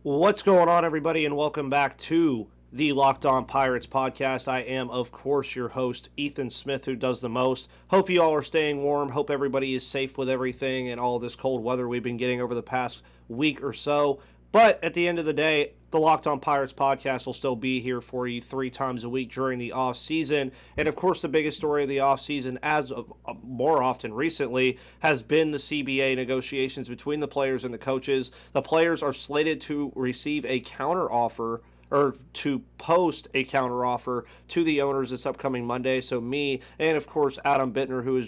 What's going on, everybody, and welcome back to the Locked On Pirates podcast. I am, of course, your host, Ethan Smith, who does the most. Hope you all are staying warm. Hope everybody is safe with everything and all this cold weather we've been getting over the past week or so. But at the end of the day, the Locked On Pirates podcast will still be here for you 3 times a week during the off season. And of course, the biggest story of the off season, as of, more often recently, has been the CBA negotiations between the players and the coaches. The players are slated to receive a counteroffer or to post a counteroffer to the owners this upcoming Monday. So me and of course Adam Bittner, who is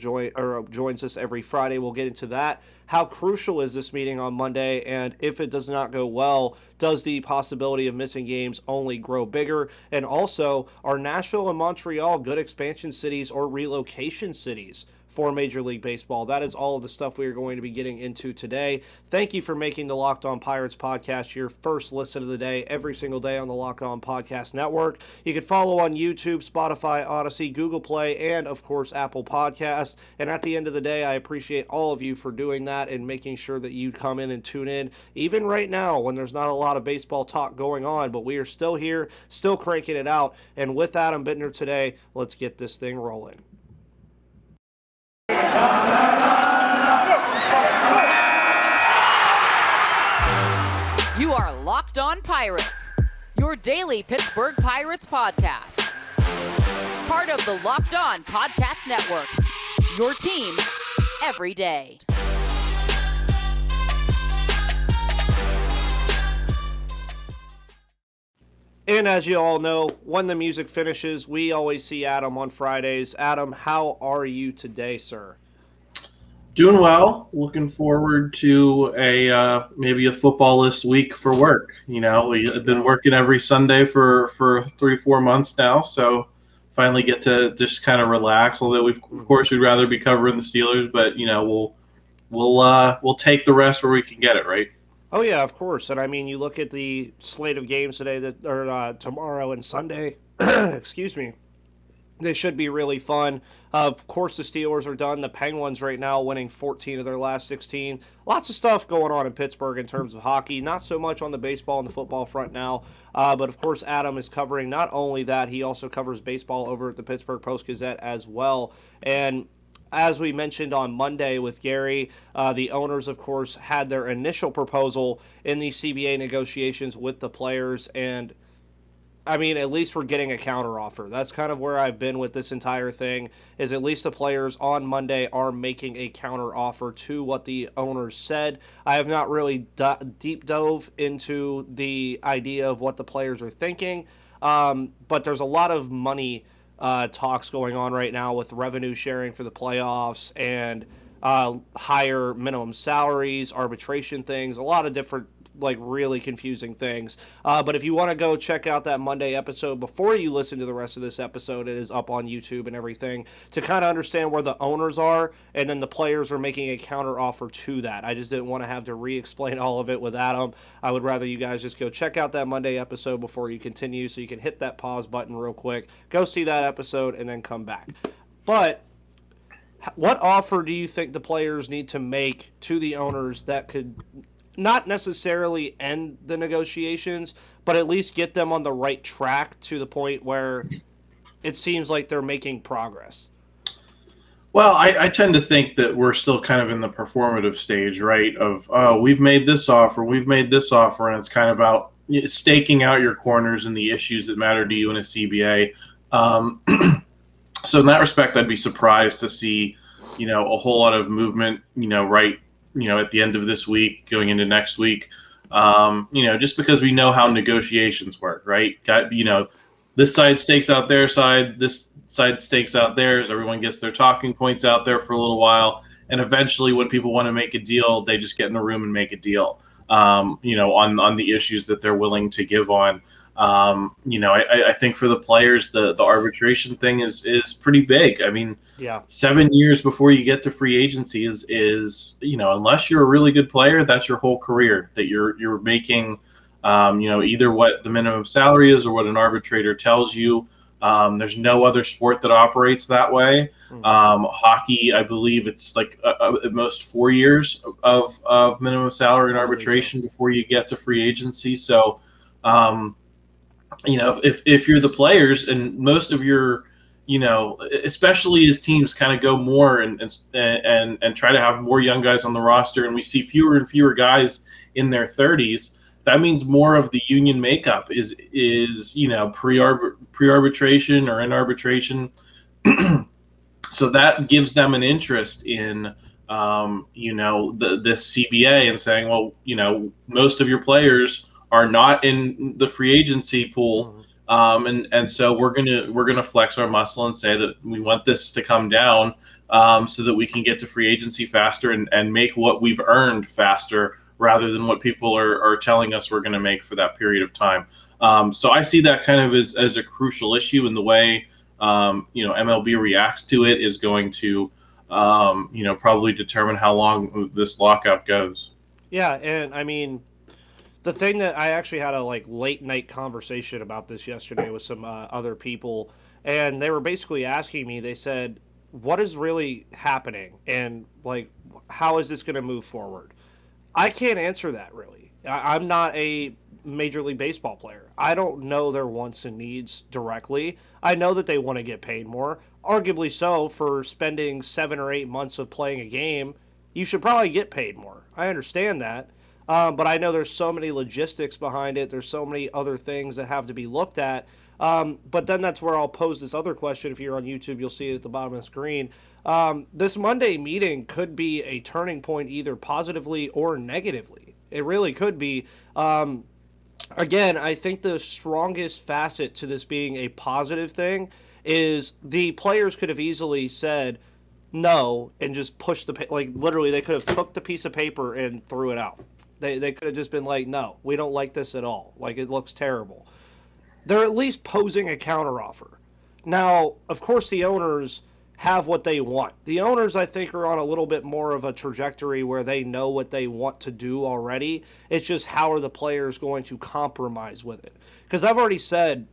joins us every Friday, will get into that. How crucial is this meeting on Monday? And if it does not go well, does the possibility of missing games only grow bigger? And also, are Nashville and Montreal good expansion cities or relocation cities for Major League Baseball? That is all of the stuff we are going to be getting into today. Thank you for making the Locked On Pirates podcast your first listen of the day every single day on the Locked On Podcast Network. You can follow on YouTube, Spotify, Odyssey, Google Play, and of course Apple Podcasts. And at the end of the day, I appreciate all of you for doing that and making sure that you come in and tune in, even right now when there's not a lot of baseball talk going on, but we are still here, still cranking it out. And with Adam Bittner today, let's get this thing rolling. You are Locked On Pirates, your daily Pittsburgh Pirates podcast. Part of the Locked On Podcast Network, your team every day. And as you all know, when the music finishes, we always see Adam on Fridays. Adam, how are you today, sir? Doing well. Looking forward to maybe a football-less week for work. You know, we've been working every Sunday for 3-4 months now, so finally get to just kind of relax. Although of course we'd rather be covering the Steelers, but you know we'll take the rest where we can get it, right? Oh yeah, of course. And I mean, you look at the slate of games today tomorrow and Sunday. Excuse me. They should be really fun. Of course, the Steelers are done. The Penguins right now winning 14 of their last 16. Lots of stuff going on in Pittsburgh in terms of hockey. Not so much on the baseball and the football front now. But, of course, Adam is covering not only that, he also covers baseball over at the Pittsburgh Post-Gazette as well. And as we mentioned on Monday with Gary, the owners, of course, had their initial proposal in the CBA negotiations with the players, and I mean, at least we're getting a counteroffer. That's kind of where I've been with this entire thing, is at least the players on Monday are making a counteroffer to what the owners said. I have not really deep dove into the idea of what the players are thinking, but there's a lot of money talks going on right now with revenue sharing for the playoffs and higher minimum salaries, arbitration things, a lot of different really confusing things. But if you want to go check out that Monday episode before you listen to the rest of this episode, it is up on YouTube and everything to kind of understand where the owners are, and then the players are making a counter offer to that. I just didn't want to have to re-explain all of it with Adam. I would rather you guys just go check out that Monday episode before you continue, so you can hit that pause button real quick, go see that episode, and then come back. But what offer do you think the players need to make to the owners that could not necessarily end the negotiations, but at least get them on the right track to the point where it seems like they're making progress? Well, I tend to think that we're still kind of in the performative stage, right? Of, oh, we've made this offer, and it's kind of about staking out your corners and the issues that matter to you in a CBA. So in that respect, I'd be surprised to see, a whole lot of movement, at the end of this week, going into next week, just because we know how negotiations work, right? This side stakes out their side, this side stakes out theirs. Everyone gets their talking points out there for a little while. And eventually when people want to make a deal, they just get in the room and make a deal, on the issues that they're willing to give on. I think for the players, the arbitration thing is pretty big. I mean, yeah, 7 years before you get to free agency is unless you're a really good player, that's your whole career that you're making, either what the minimum salary is or what an arbitrator tells you. There's no other sport that operates that way. Hockey, I believe it's like at most 4 years of minimum salary and arbitration before you get to free agency. So, if you're the players and most of your, especially as teams kind of go more and try to have more young guys on the roster, and we see fewer and fewer guys in their 30s, that means more of the union makeup is pre-arbitration or in arbitration. So that gives them an interest in this CBA and saying, well, most of your players are not in the free agency pool. And so we're gonna flex our muscle and say that we want this to come down so that we can get to free agency faster and make what we've earned faster rather than what people are telling us we're going to make for that period of time. So I see that kind of as a crucial issue, in the way MLB reacts to it is going to probably determine how long this lockout goes. Yeah, and I mean, the thing that I actually had a late night conversation about this yesterday with some other people, and they were basically asking me, they said, what is really happening and how is this going to move forward? I can't answer that really. I'm not a Major League Baseball player. I don't know their wants and needs directly. I know that they want to get paid more, arguably so. For spending 7 or 8 months of playing a game, you should probably get paid more. I understand that. But I know there's so many logistics behind it. There's so many other things that have to be looked at. But then that's where I'll pose this other question. If you're on YouTube, you'll see it at the bottom of the screen. This Monday meeting could be a turning point, either positively or negatively. It really could be. Again, I think the strongest facet to this being a positive thing is the players could have easily said no and just pushed literally they could have took the piece of paper and threw it out. They could have just been like, no, we don't like this at all. It looks terrible. They're at least posing a counteroffer. Now, of course, the owners have what they want. The owners, I think, are on a little bit more of a trajectory where they know what they want to do already. It's just how are the players going to compromise with it? Because I've already said,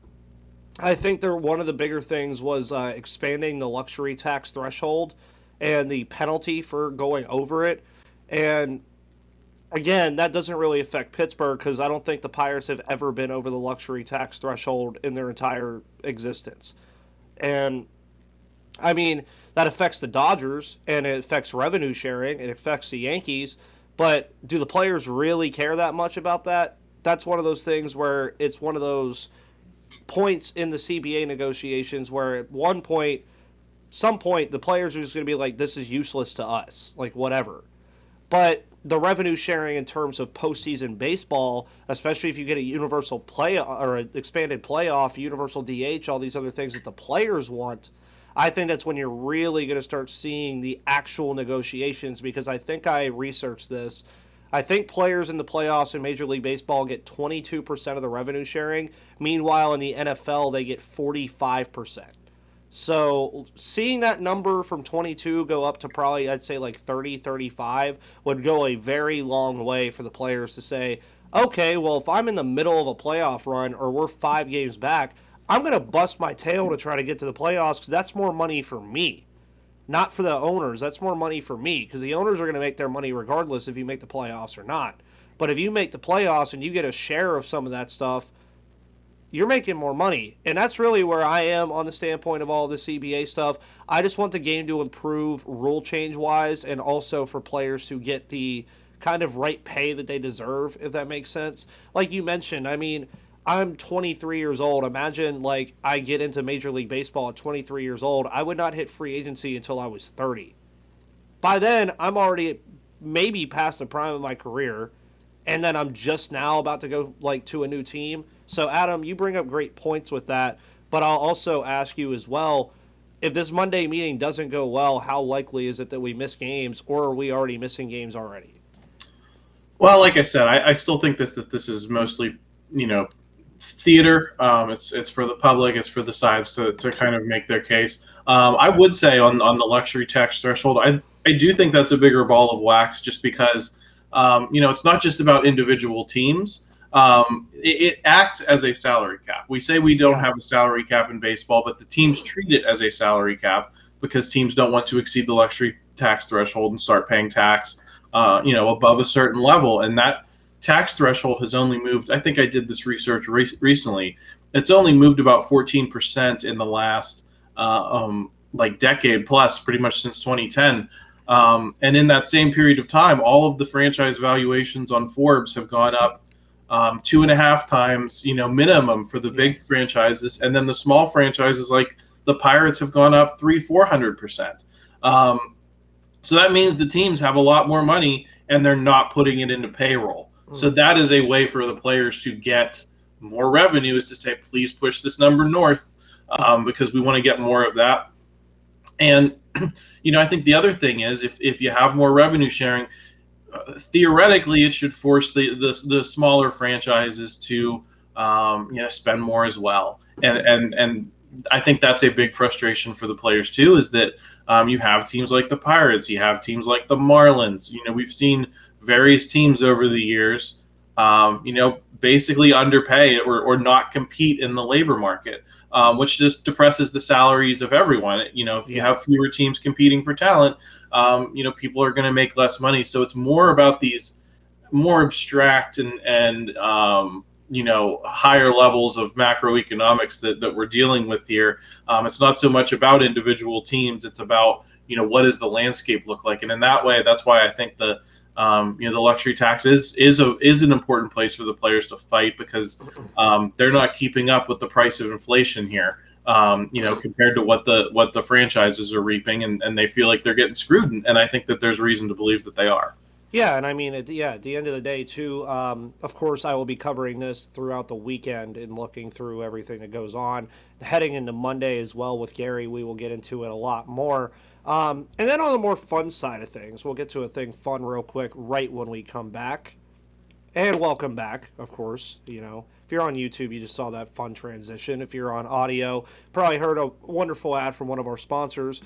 I think one of the bigger things was expanding the luxury tax threshold and the penalty for going over it. And again, that doesn't really affect Pittsburgh because I don't think the Pirates have ever been over the luxury tax threshold in their entire existence. And I mean, that affects the Dodgers and it affects revenue sharing. It affects the Yankees. But do the players really care that much about that? That's one of those things where it's one of those points in the CBA negotiations where at some point, the players are just going to be like, this is useless to us, whatever. But the revenue sharing in terms of postseason baseball, especially if you get a universal play or an expanded playoff, universal DH, all these other things that the players want, I think that's when you're really going to start seeing the actual negotiations, because I think I researched this. I think players in the playoffs in Major League Baseball get 22% of the revenue sharing. Meanwhile, in the NFL, they get 45%. So seeing that number from 22 go up to probably, I'd say 30, 35 would go a very long way for the players to say, okay, well, if I'm in the middle of a playoff run or we're 5 games back, I'm going to bust my tail to try to get to the playoffs because that's more money for me, not for the owners. That's more money for me because the owners are going to make their money regardless if you make the playoffs or not. But if you make the playoffs and you get a share of some of that stuff, you're making more money. And that's really where I am on the standpoint of all the CBA stuff. I just want the game to improve rule change-wise and also for players to get the kind of right pay that they deserve, if that makes sense. Like you mentioned, I mean, I'm 23 years old. Imagine, I get into Major League Baseball at 23 years old. I would not hit free agency until I was 30. By then, I'm already maybe past the prime of my career, and then I'm just now about to go, to a new team. So, Adam, you bring up great points with that, but I'll also ask you as well, if this Monday meeting doesn't go well, how likely is it that we miss games, or are we already missing games already? Well, like I said, I still think that this is mostly, theater. It's for the public. It's for the sides to kind of make their case. I would say on the luxury tax threshold, I do think that's a bigger ball of wax just because, it's not just about individual teams. it acts as a salary cap. We say we don't have a salary cap in baseball, but the teams treat it as a salary cap because teams don't want to exceed the luxury tax threshold and start paying tax, above a certain level. And that tax threshold has only moved. I think I did this research recently. It's only moved about 14% in the last decade plus, pretty much since 2010. And in that same period of time, all of the franchise valuations on Forbes have gone up 2.5 times, minimum for the big franchises. And then the small franchises like the Pirates have gone up 300-400%. So that means the teams have a lot more money and they're not putting it into payroll. So that is a way for the players to get more revenue, is to say, please push this number north because we want to get more of that. And, I think the other thing is if you have more revenue sharing, theoretically, it should force the smaller franchises to spend more as well. And I think that's a big frustration for the players too, is that you have teams like the Pirates, you have teams like the Marlins. We've seen various teams over the years, basically underpay or not compete in the labor market, which just depresses the salaries of everyone. If you have fewer teams competing for talent, people are going to make less money. So it's more about these more abstract and higher levels of macroeconomics that we're dealing with here. It's not so much about individual teams. It's about, what does the landscape look like? And in that way, that's why I think the luxury tax is an important place for the players to fight, because they're not keeping up with the price of inflation here. Compared to what the franchises are reaping, and they feel like they're getting screwed. And I think that there's reason to believe that they are. Yeah, and I mean, at the end of the day, too, of course, I will be covering this throughout the weekend and looking through everything that goes on. Heading into Monday as well with Gary, we will get into it a lot more. And then on the more fun side of things, we'll get to a thing fun real quick right when we come back. And welcome back, of course. If you're on YouTube, you just saw that fun transition. If you're on audio, probably heard a wonderful ad from one of our sponsors.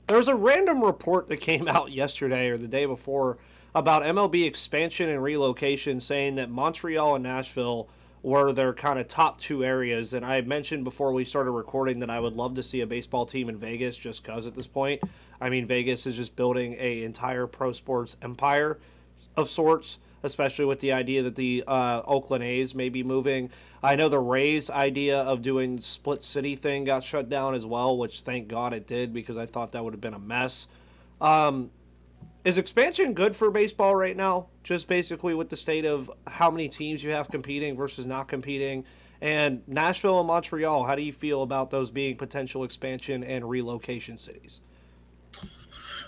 There's a random report that came out yesterday or the day before about MLB expansion and relocation, saying that Montreal and Nashville were their kind of top two areas. And I mentioned before we started recording that I would love to see a baseball team in Vegas, just because at this point, I mean, Vegas is just building an entire pro sports empire of sorts, especially with the idea that the Oakland A's may be moving. I know the Rays' idea of doing split city thing got shut down as well, which thank God it did, because I thought that would have been a mess. Is expansion good for baseball right now? Just basically with the state of how many teams you have competing versus not competing. And Nashville and Montreal, how do you feel about those being potential expansion and relocation cities?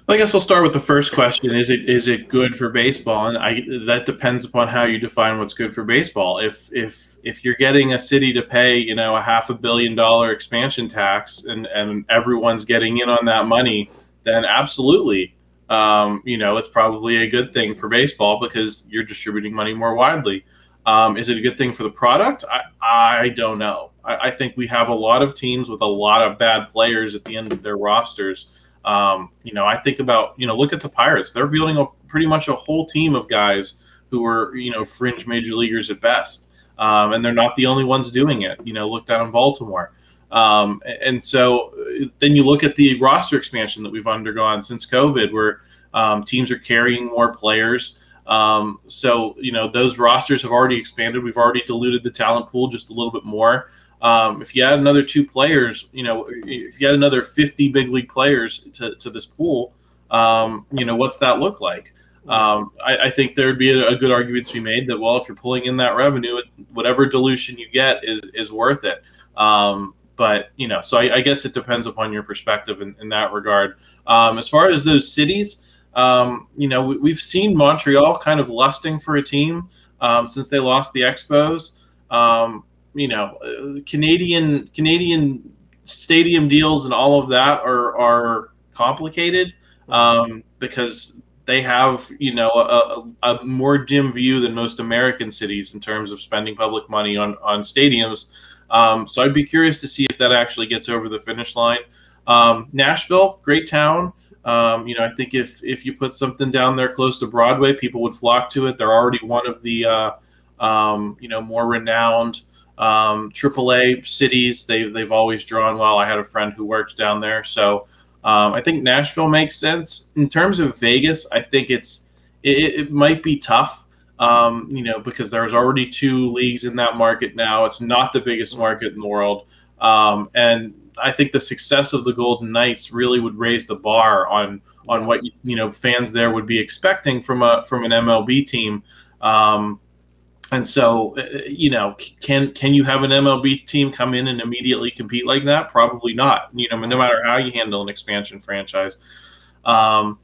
I guess I'll start with the first question. Is it good for baseball? And that depends upon how you define what's good for baseball. If you're getting a city to pay, a $500 million expansion tax and everyone's getting in on that money, then absolutely. It's probably a good thing for baseball because you're distributing money more widely. Is it a good thing for the product? I don't know. I think we have a lot of teams with a lot of bad players at the end of their rosters. I think about, look at the Pirates. They're fielding pretty much a whole team of guys who are, fringe major leaguers at best. And they're not the only ones doing it. Look down in Baltimore. And so then you look at the roster expansion that we've undergone since COVID, where teams are carrying more players. So those rosters have already expanded. We've already diluted the talent pool just a little bit more. If you add another 2 players, if you add another 50 big league players to this pool, what's that look like? I think there would be a good argument to be made that, well, if you're pulling in that revenue, whatever dilution you get is worth it. But, so I guess it depends upon your perspective in that regard. As far as those cities, we've seen Montreal kind of lusting for a team since they lost the Expos. Canadian stadium deals and all of that are complicated because they have, a more dim view than most American cities in terms of spending public money on stadiums. So I'd be curious to see if that actually gets over the finish line. Nashville, great town. I think if you put something down there close to Broadway, people would flock to it. They're already one of the more renowned AAA cities. They've always drawn well. I had a friend who worked down there, so I think Nashville makes sense. In terms of Vegas, I think it might be tough. Because there's already 2 leagues in that market now. It's not the biggest market in the world, and I think the success of the Golden Knights really would raise the bar on what fans there would be expecting from an MLB team. And so, can you have an MLB team come in and immediately compete like that? Probably not. No matter how you handle an expansion franchise. And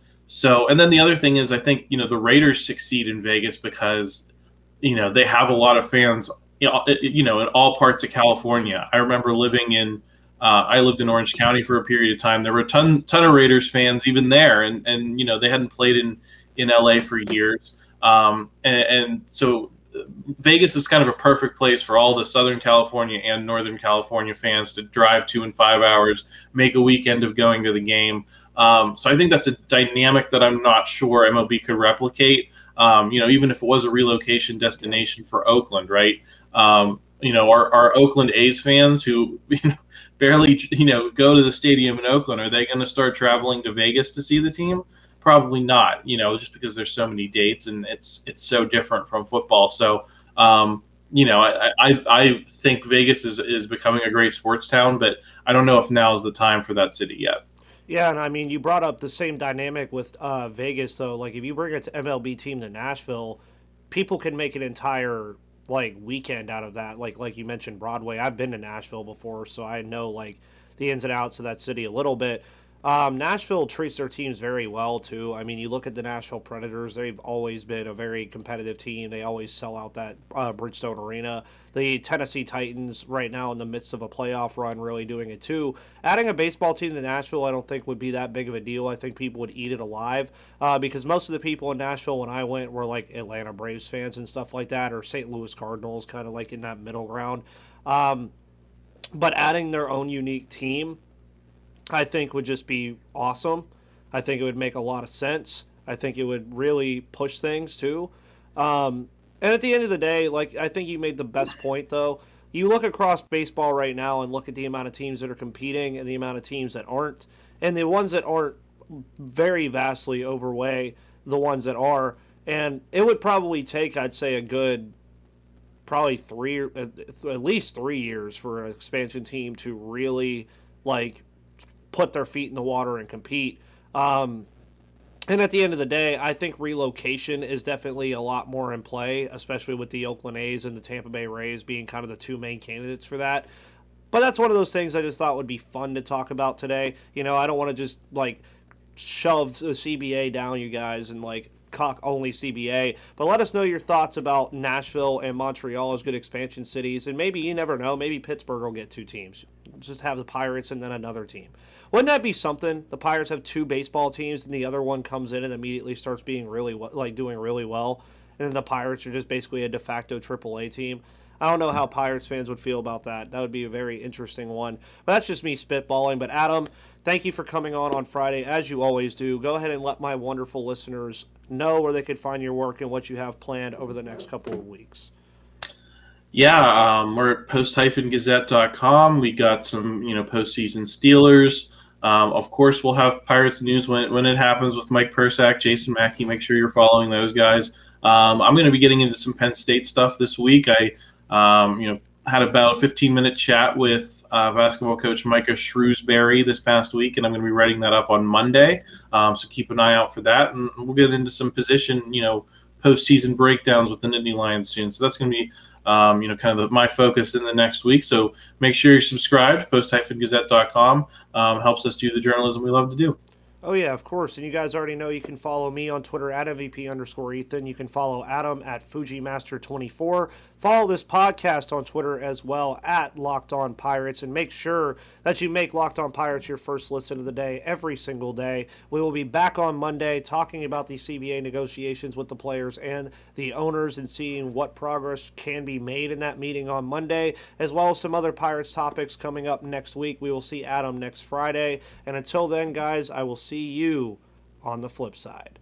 then the other thing is, I think the Raiders succeed in Vegas because they have a lot of fans. In all parts of California. I remember I lived in Orange County for a period of time. There were a ton of Raiders fans even there, and they hadn't played in LA for years. And so Vegas is kind of a perfect place for all the Southern California and Northern California fans to drive 2 and 5 hours, make a weekend of going to the game. So I think that's a dynamic that I'm not sure MLB could replicate. Even if it was a relocation destination for Oakland, right? Our Oakland A's fans who barely go to the stadium in Oakland, are they going to start traveling to Vegas to see the team? Probably not. Just because there's so many dates and it's so different from football. So I think Vegas is becoming a great sports town, but I don't know if now is the time for that city yet. Yeah, and I mean, you brought up the same dynamic with Vegas, though. Like, if you bring an MLB team to Nashville, people can make an entire weekend out of that. Like you mentioned, Broadway. I've been to Nashville before, so I know the ins and outs of that city a little bit. Nashville treats their teams very well too. I mean, you look at the Nashville Predators; they've always been a very competitive team. They always sell out that Bridgestone Arena. The Tennessee Titans, right now in the midst of a playoff run, really doing it too. Adding a baseball team to Nashville, I don't think would be that big of a deal. I think people would eat it alive because most of the people in Nashville when I went were Atlanta Braves fans and stuff like that, or St. Louis Cardinals, kind of in that middle ground. But adding their own unique team, I think would just be awesome. I think it would make a lot of sense. I think it would really push things too. And at the end of the day, I think you made the best point though. You look across baseball right now and look at the amount of teams that are competing and the amount of teams that aren't. And the ones that aren't very vastly overweigh the ones that are. And it would probably take, I'd say, a good probably at least 3 years for an expansion team to really put their feet in the water and compete. And at the end of the day, I think relocation is definitely a lot more in play, especially with the Oakland A's and the Tampa Bay Rays being kind of the 2 main candidates for that. But that's one of those things I just thought would be fun to talk about today. I don't want to just shove the CBA down you guys and cock only CBA. But let us know your thoughts about Nashville and Montreal as good expansion cities. And maybe, you never know, maybe Pittsburgh will get 2 teams. Just have the Pirates and then another team. Wouldn't that be something? The Pirates have 2 baseball teams, and the other one comes in and immediately starts being doing really well, and then the Pirates are just basically a de facto AAA team. I don't know how Pirates fans would feel about that. That would be a very interesting one. But that's just me spitballing. But Adam, thank you for coming on Friday, as you always do. Go ahead and let my wonderful listeners know where they could find your work and what you have planned over the next couple of weeks. Yeah, we're at post-gazette.com. We got some, postseason Steelers. Of course, we'll have Pirates news when it happens with Mike Persak, Jason Mackey. Make sure you're following those guys. I'm going to be getting into some Penn State stuff this week. I, had about a 15-minute chat with basketball coach Micah Shrewsbury this past week, and I'm going to be writing that up on Monday. So keep an eye out for that, and we'll get into some position, postseason breakdowns with the Nittany Lions soon. So that's going to be kind of my focus in the next week. So make sure you're subscribed. Post-gazette.com helps us do the journalism we love to do. Oh, yeah, of course. And you guys already know you can follow me on Twitter at MVP_Ethan. You can follow Adam at FujiMaster24. Follow this podcast on Twitter as well at Locked On Pirates, and make sure that you make Locked On Pirates your first listen of the day every single day. We will be back on Monday talking about the CBA negotiations with the players and the owners and seeing what progress can be made in that meeting on Monday, as well as some other Pirates topics coming up next week. We will see Adam next Friday, and until then, guys, I will see you on the flip side.